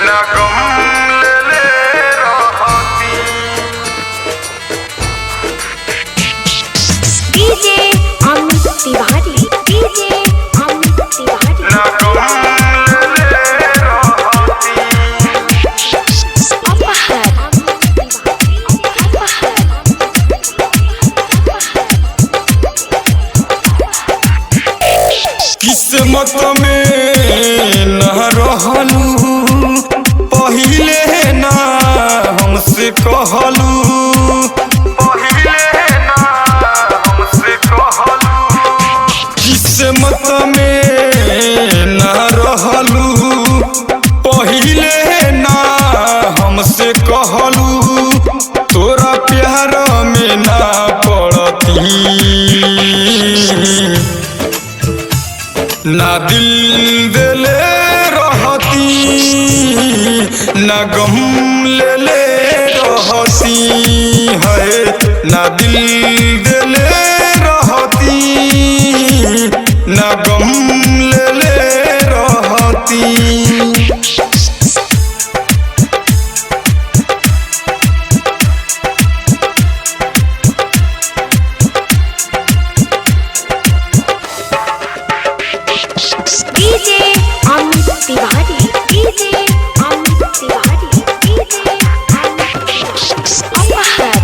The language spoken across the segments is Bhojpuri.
ना गम ले रहती। डीजे अमित तिवारी, डीजे अमित तिवारी, ना गम ले रहती। अपहर किस्मत में न रहलू पहिले ना हमसे कहलू, पहिले ना हमसे कहलू। किस्मत में न रहलू पहिले ना हमसे कहलू, तोरा प्यार में ना पड़ती। ना दिल देले रहती, ना गम ले रहती है। ना दिल देले रहती, ना गम ले रहती। DJ Amit Tiwari, DJ Amit Tiwari, DJ अपहर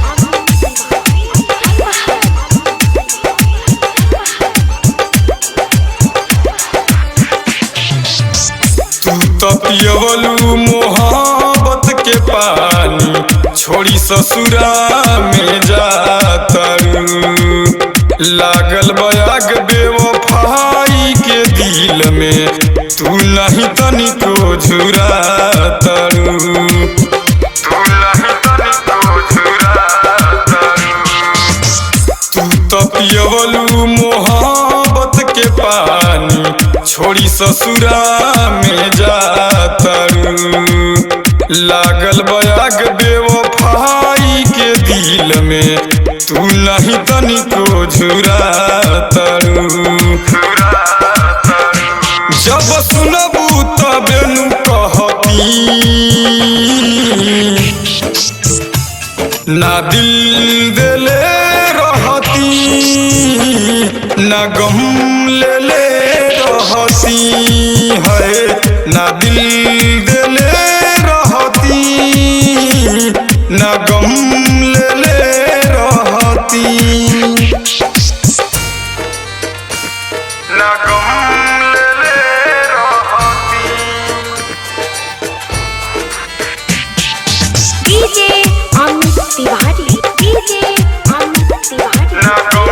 तू तो पियवलू मोहब्बत के पानी, छोड़ी ससुरा में जातरू। लागल बयाग बेवफाई के दिल में, तू नहीं तनिको झुरातरू। तू नहीं तनिको झुरातरू। तू तो पियवलू मोहब्बत के पानी, छोड़ी ससुरा में जातरू। लागल बयाग बेवफाई के दिल में, तू नहीं तनिको झुरातरू। जब सुनबू तबे नु कहती, ना दिल देले रहती, ना गम ले रहती है। ना दिल देले रहती, ना गम ले रहती। ना गम ले रहती। डीजे अमित तिवारी, डीजे अमित तिवारी, ना गम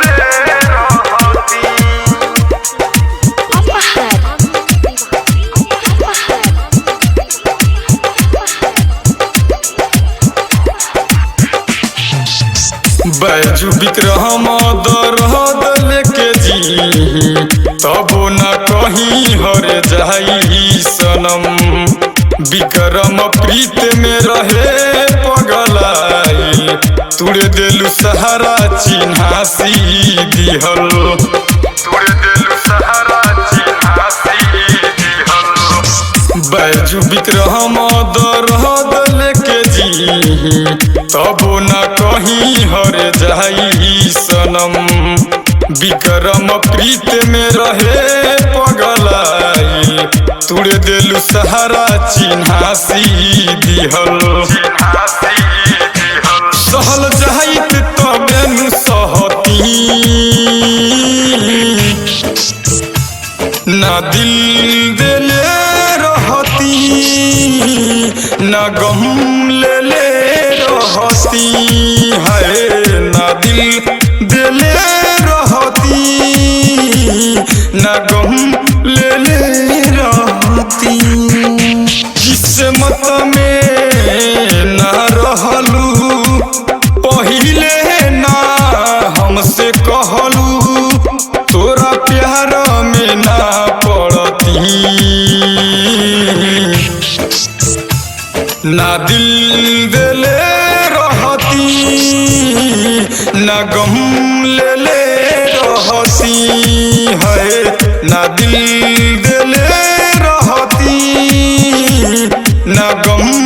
ले रहती। अपहर बैजू विक्रम दरद लेके जी, तबो न कहीं हर जाई सनम। विक्रम प्रीत में रहे पगलाई, तुड़े देलू सहारा चिन्हासी दिहल। तुड़े देलू सहारा चिन्हासी दिहल। बैजू विक्रम दरद लेके जी, तबो न कहीं हर जाई सनम। विक्रम प्रीत में रहे पगलाई, तुड़े देलू सहारा चिन्हासी दिहल। सहल जाइत तबे नु सहती, ना दिल देले रहती, ना गम ले रहती है। ना दिल देले रहती, ना गम ले रहती। किस्मत में ना रहलू पहिले ना हमसे कहलू, तोरा प्यार में ना पड़ती। ना दिल देले रहती, ना गम ले रहती है। ना दिल देले रहती, न गम